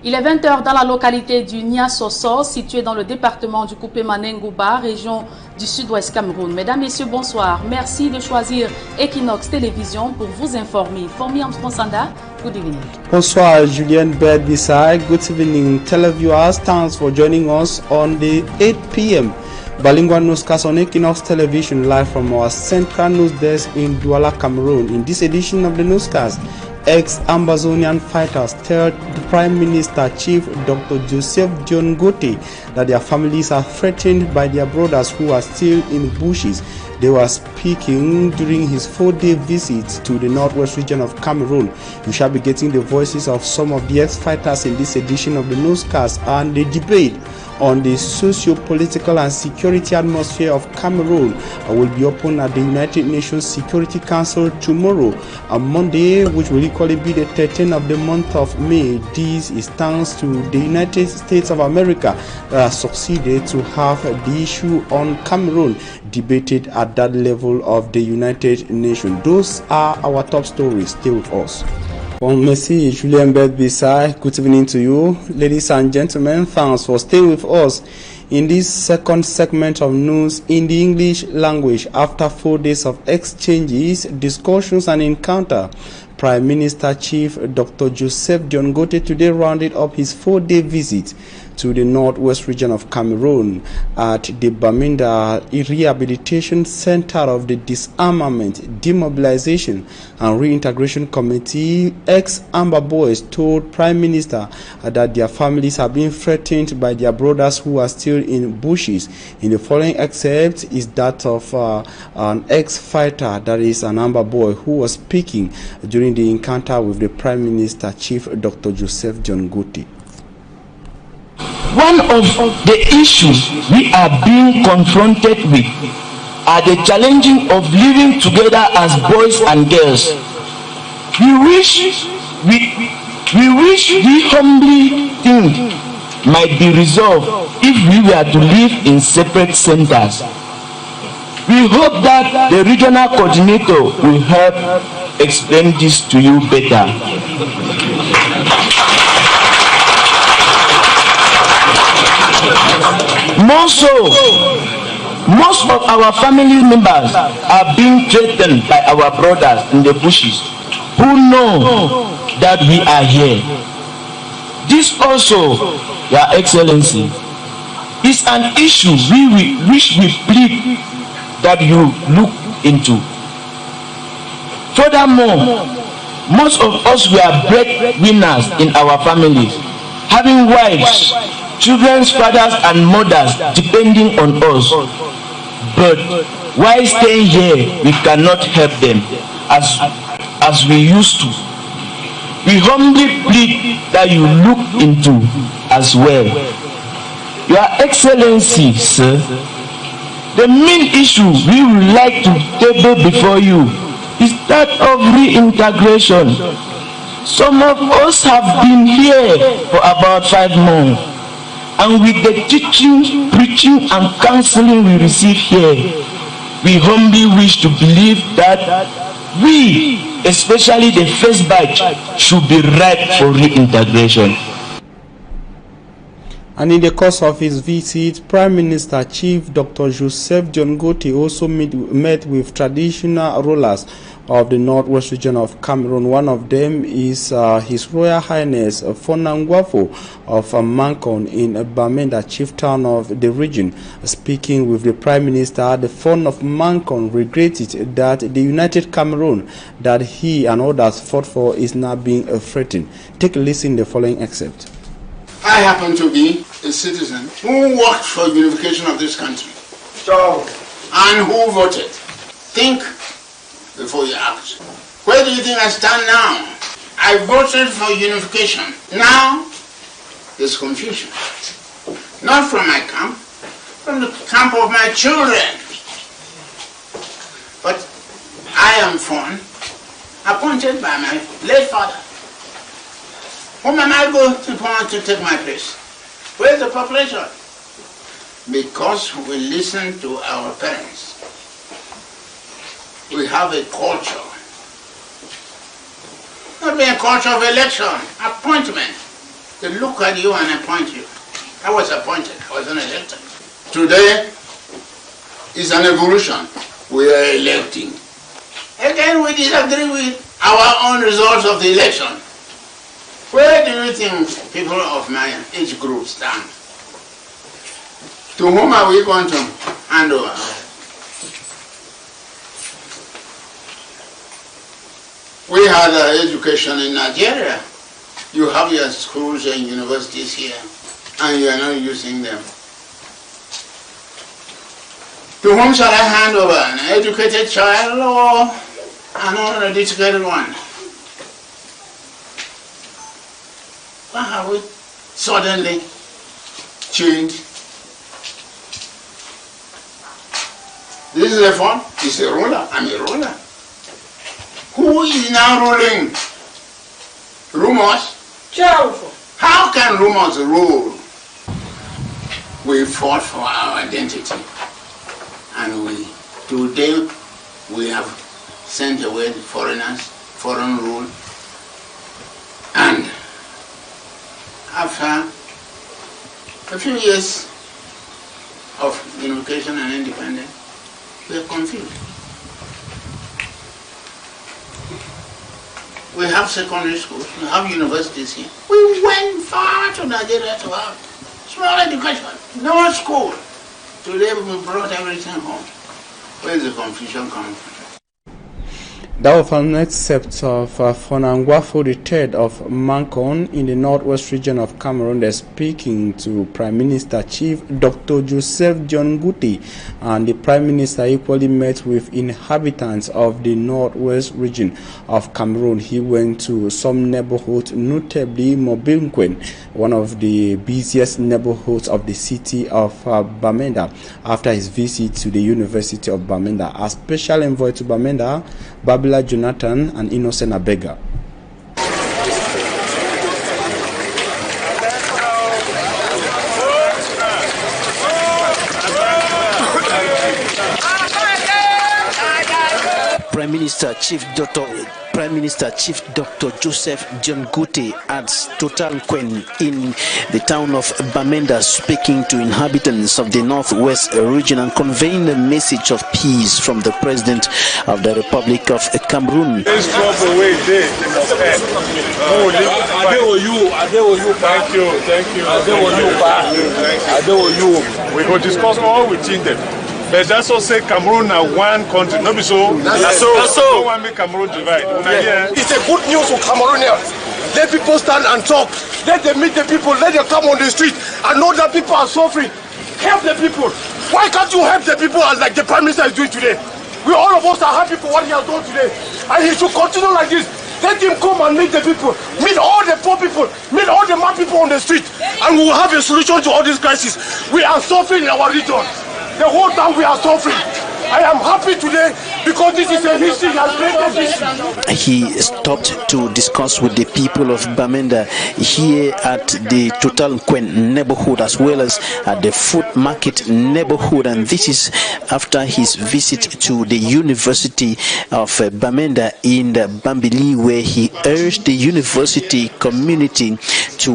Il est 20h dans la localité du Niassoso, située dans le département du Coupé-Manengouba, région du sud-ouest Cameroun. Mesdames, Messieurs, bonsoir. Merci de choisir Equinox Télévision pour vous informer. Formi Amsponsanda, good evening. Bonsoir, Julien Bed-Bisai. Good evening, televiewers. Thanks for joining us on the 8 p.m. Bilingual newscast on Equinox Television, live from our central news desk in Douala, Cameroon. In this edition of the newscast, ex-Ambazonian fighters told the Prime Minister Chief Dr. Joseph John Gotti that their families are threatened by their brothers who are still in bushes. They were speaking during his 4-day visit to the northwest region of Cameroon. You shall be getting the voices of some of the ex-fighters in this edition of the newscast, and the debate on the socio-political and security atmosphere of Cameroon will be open at the United Nations Security Council tomorrow, on Monday, which will equally be the 13th of the month of May. This is thanks to the United States of America that has succeeded to have the issue on Cameroon debated at that level of the United Nations. Those are our top stories. Stay with us. Bon, merci, Julien Bed-Bisai. Good evening to you. Ladies and gentlemen, thanks for staying with us in this second segment of news in the English language. After 4 days of exchanges, discussions and encounter, Prime Minister Chief Dr. Joseph John Gotti today rounded up his 4-day visit to the northwest region of Cameroon at the Baminda Rehabilitation Center of the Disarmament, Demobilization and Reintegration Committee. Ex-Amber boys told Prime Minister that their families are being threatened by their brothers who are still in bushes. In the following excerpt is that of an ex-fighter, that is an Amber boy, who was speaking during the encounter with the Prime Minister Chief Dr. Joseph John Gotti. One of the issues we are being confronted with are the challenging of living together as boys and girls. We humbly think might be resolved if we were to live in separate centers. We hope that the regional coordinator will help explain this to you better. More so, most of our family members are being threatened by our brothers in the bushes who know that we are here. This also, Your Excellency, is an issue which we plead that you look into. Furthermore, most of us were breadwinners in our families, having wives, children's fathers and mothers depending on us. But while staying here, we cannot help them as we used to. We humbly plead that you look into as well. Your Excellency, sir, the main issue we would like to table before you is that of reintegration. Some of us have been here for about 5 months. And with the teaching, preaching, and counseling we receive here, we humbly wish to believe that we, especially the first batch, should be ripe for reintegration. And in the course of his visit, Prime Minister Chief Dr. Joseph John Gotti also met with traditional rulers of the northwest region of Cameroon. One of them is His Royal Highness Fonangwafo of Mankon in Bamenda, chieftain of the region. Speaking with the Prime Minister, the Fon of Mankon regretted that the United Cameroon that he and others fought for is now being threatened. Take a listen to the following excerpt. I happen to be a citizen who worked for unification of this country. And who voted. Think before you act. Where do you think I stand now? I voted for unification. Now, there's confusion. Not from my camp, from the camp of my children. But I am appointed by my late father. Whom am I going to take my place? Where's the population? Because we listen to our parents. We have a culture. Not be a culture of election, appointment. They look at you and appoint you. I was appointed, I was not elected. Today is an evolution. We are electing. Again, we disagree with our own results of the election. Where do you think people of my age group stand? To whom are we going to hand over? We had education in Nigeria. You have your schools and universities here, and you are not using them. To whom shall I hand over? An educated child or an uneducated one? Why have we suddenly changed? This is a phone. It's a ruler. I'm a ruler. Who is now ruling? Rumors? How can rumors rule? We fought for our identity. And today we have sent away the foreigners, foreign rule. And after a few years of unification and independence, we are confused. We have secondary schools, we have universities here. We went far to Nigeria to have small education, no school. Today we brought everything home. Where is the confusion coming from? That was an excerpt of Fonangwafo III of Mankon in the northwest region of Cameroon. They're speaking to Prime Minister Chief Dr. Joseph John Guti, and the Prime Minister equally met with inhabitants of the northwest region of Cameroon. He went to some neighborhoods, notably Mobinkwen, one of the busiest neighborhoods of the city of Bamenda, after his visit to the University of Bamenda. A special envoy to Bamenda, Babila Jonathan and Innocent Abega. Prime Minister Chief Dr. Joseph John Guti at Total Quen in the town of Bamenda, speaking to inhabitants of the northwest region and conveying a message of peace from the President of the Republic of Cameroon. Thank you. We will discuss all within them. But that's also say Cameroon are one country. Not be so. That's so. No one make Cameroon divide. Yeah. It's a good news for Cameroonians. Let people stand and talk. Let them meet the people. Let them come on the street and know that people are suffering. Help the people. Why can't you help the people as like the Prime Minister is doing today? We all of us are happy for what he has done today. And he should continue like this. Let him come and meet the people. Meet all the poor people. Meet all the mad people on the street. And we will have a solution to all this crisis. We are suffering in our region. The whole time we are suffering. I am happy today because this is a history that created history. He stopped to discuss with the people of Bamenda here at the Total Quen neighborhood as well as at the food market neighborhood, and this is after his visit to the University of Bamenda in Bambili, where he urged the university community to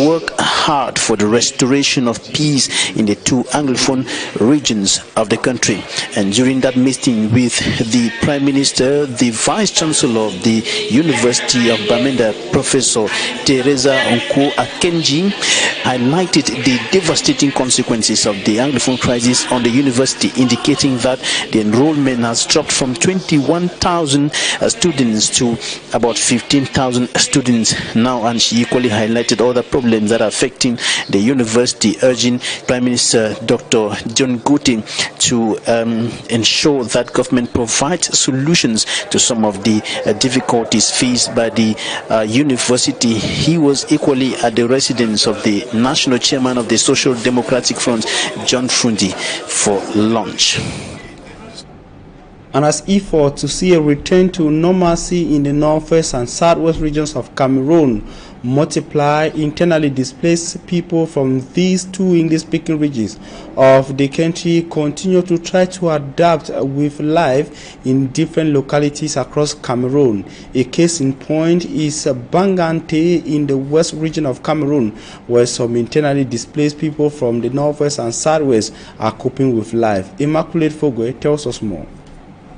work hard for the restoration of peace in the two Anglophone regions of the country. And during that meeting with the Prime Minister, the Vice Chancellor of the University of Bamenda, Professor Teresa Onko Akenji, highlighted the devastating consequences of the Anglophone crisis on the university, indicating that the enrollment has dropped from 21,000 students to about 15,000 students now, and she equally highlighted other problems that are affecting the university, urging Prime Minister Dr. John Guti to ensure that government provides solutions to some of the difficulties faced by the university. He was equally at the residence of the national chairman of the Social Democratic Front, John Frundi, for lunch. And as effort to see a return to normalcy in the northwest and southwest regions of Cameroon multiply internally displaced people from these two English-speaking regions of the country continue to try to adapt with life in different localities across Cameroon. A case in point is Bangante in the west region of Cameroon, where some internally displaced people from the northwest and southwest are coping with life. Immaculate Fogwe tells us more.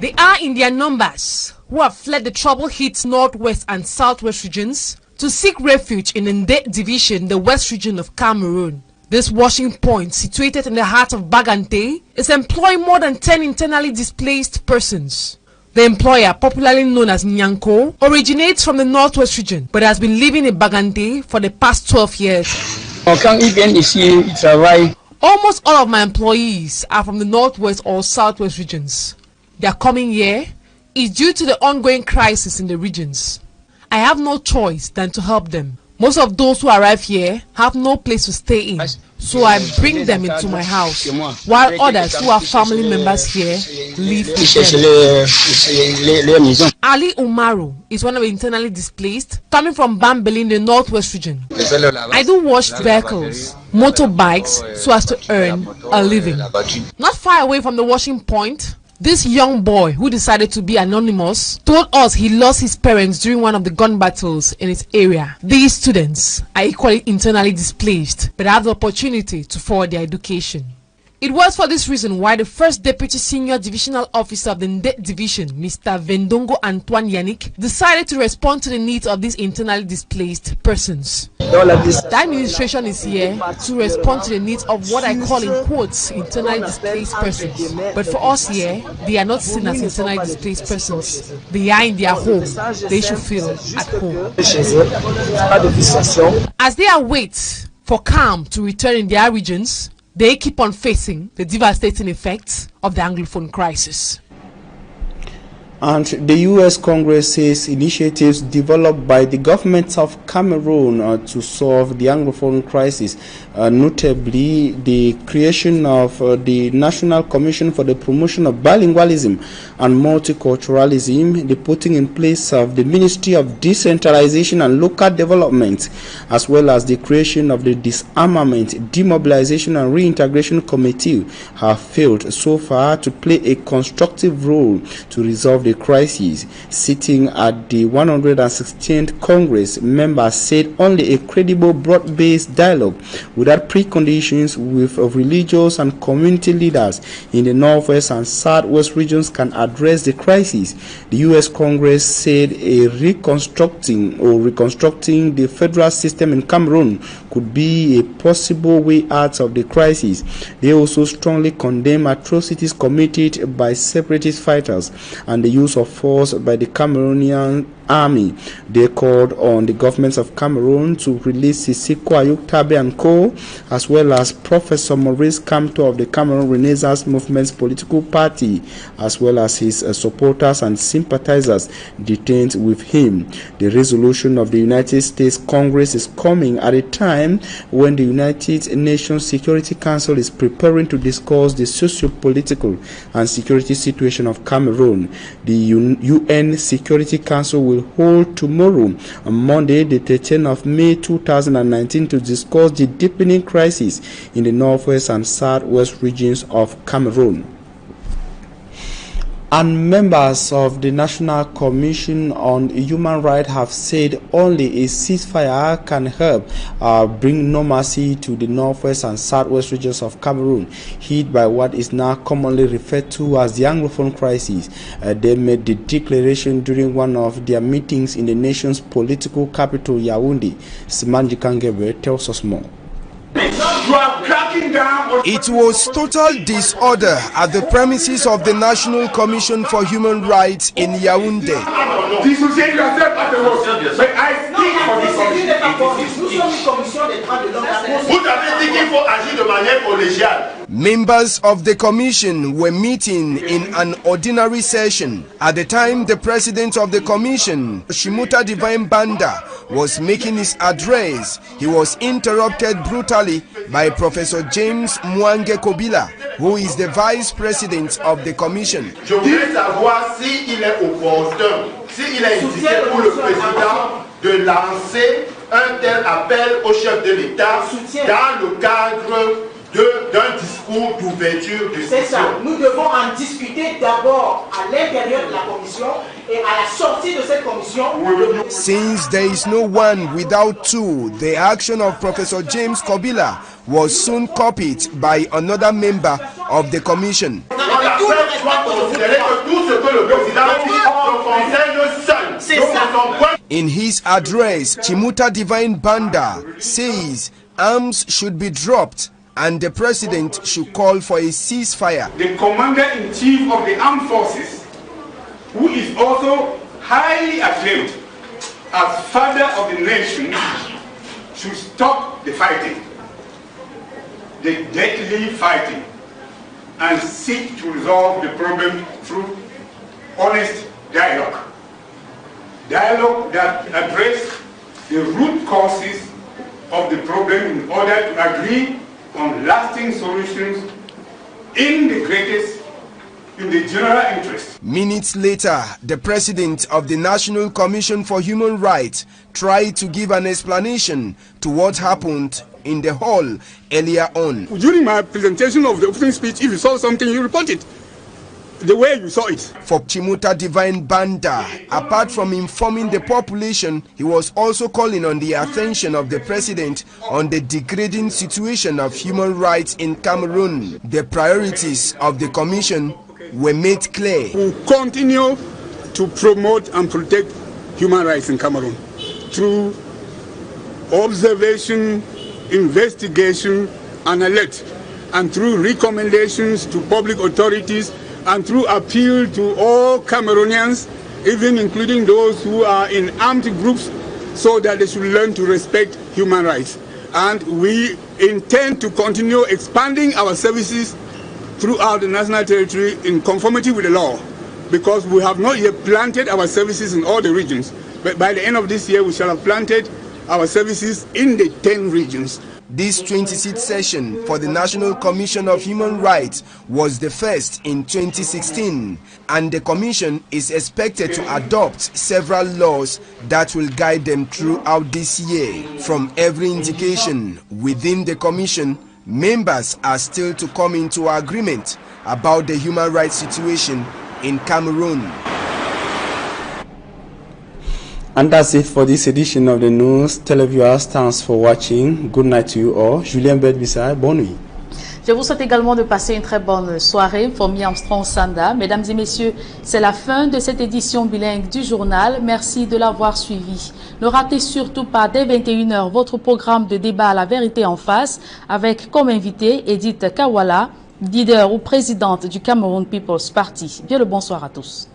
They are in their numbers who have fled the trouble-hit northwest and southwest regions to seek refuge in Nde division, the west region of Cameroon. This washing point, situated in the heart of Bagante, is employing more than 10 internally displaced persons. The employer, popularly known as Nyanko, originates from the northwest region but has been living in Bagante for the past 12 years. Almost all of my employees are from the northwest or southwest regions. Their coming here is due to the ongoing crisis in the regions. I have no choice than to help them. Most of those who arrive here have no place to stay in, so I bring them into my house, while others who have family members here live with them. Ali Umaru is one of the internally displaced, coming from Bambeli in the northwest region. I do wash vehicles, motorbikes, so as to earn a living. Not far away from the washing point, this young boy, who decided to be anonymous, told us he lost his parents during one of the gun battles in his area. These students are equally internally displaced, but have the opportunity to forward their education. It was for this reason why the first Deputy Senior Divisional Officer of the Nde Division, Mr. Vendongo Antoine Yannick, decided to respond to the needs of these internally displaced persons. The administration is here to respond to the needs of what I call in quotes internally displaced persons. But for us here, they are not seen as internally displaced persons. They are in their home. They should feel at home. As they await for calm to return in their regions, they keep on facing the devastating effects of the Anglophone crisis. And the U.S. Congress says initiatives developed by the government of Cameroon to solve the Anglophone crisis, notably the creation of the National Commission for the Promotion of Bilingualism and Multiculturalism, the putting in place of the Ministry of Decentralization and Local Development, as well as the creation of the Disarmament, Demobilization and Reintegration Committee, have failed so far to play a constructive role to resolve the crisis. Sitting at the 116th Congress, members said only a credible, broad-based dialogue without preconditions with religious and community leaders in the northwest and southwest regions can address the crisis. The U.S. Congress said reconstructing the federal system in Cameroon could be a possible way out of the crisis. They also strongly condemn atrocities committed by separatist fighters and the use of force by the Cameroonian army. They called on the governments of Cameroon to release Sissoko Ayuk Tabe and Co., as well as Professor Maurice Kamto of the Cameroon Renaissance Movement's political party, as well as his supporters and sympathizers detained with him. The resolution of the United States Congress is coming at a time when the United Nations Security Council is preparing to discuss the socio-political and security situation of Cameroon. The UN Security Council will hold tomorrow, on Monday, the 13th of May 2019, to discuss the deepening crisis in the northwest and southwest regions of Cameroon. And members of the National Commission on Human Rights have said only a ceasefire can help bring normalcy to the northwest and southwest regions of Cameroon, hit by what is now commonly referred to as the Anglophone crisis. They made the declaration during one of their meetings in the nation's political capital, Yaoundé. Simanji Kangebe tells us more. It was total disorder at the premises of the National Commission for Human Rights in Yaoundé. Members of the commission were meeting in an ordinary session. At the time, the president of the commission, Shimuta Divine Banda, was making his address. He was interrupted brutally by Professor James Mwange Kobila, who is the vice president of the commission. Je voudrais savoir s'il est opportun, s'il est indiqué pour le président de lancer un tel appel au chef de l'État dans le cadre d'un discours d'ouverture de session. C'est ça. Nous devons en discuter d'abord à l'intérieur de la commission et à la sortie de cette commission. Since there is no one without two, the action of Professor James Kobila was soon copied by another member of the commission. In his address, Chimuta Divine Banda says arms should be dropped and the president should call for a ceasefire. The commander-in-chief of the armed forces, who is also highly acclaimed as father of the nation, should stop the fighting, the deadly fighting, and seek to resolve the problem through honest dialogue. Dialogue that addresses the root causes of the problem in order to agree on lasting solutions in the general interest. Minutes later, the president of the National Commission for Human Rights tried to give an explanation to what happened in the hall earlier on. During my presentation of the opening speech, if you saw something, you report it the way you saw it. For Chimuta Divine Banda, apart from informing the population, he was also calling on the attention of the president on the degrading situation of human rights in Cameroon. The priorities of the commission were made clear. We will continue to promote and protect human rights in Cameroon through observation, investigation, and alert, and through recommendations to public authorities, and through appeal to all Cameroonians, even including those who are in armed groups, so that they should learn to respect human rights. And we intend to continue expanding our services throughout the national territory in conformity with the law, because we have not yet planted our services in all the regions. But by the end of this year, we shall have planted our services in the 10 regions. This 26th session for the National Commission of Human Rights was the first in 2016, and the commission is expected to adopt several laws that will guide them throughout this year. From every indication within the commission, members are still to come into agreement about the human rights situation in Cameroon. And that's it for this edition of the news. Televiewers, thanks for watching. Good night to you all. Julien Bedbissa, bonne nuit. Je vous souhaite également de passer une très bonne soirée. Fomi Armstrong Sanda. Mesdames et messieurs, c'est la fin de cette édition bilingue du journal. Merci de l'avoir suivi. Ne ratez surtout pas dès 21 h votre programme de débat à la vérité en face avec comme invité Edith Kawala, leader ou présidente du Cameroon People's Party. Bien le bonsoir à tous.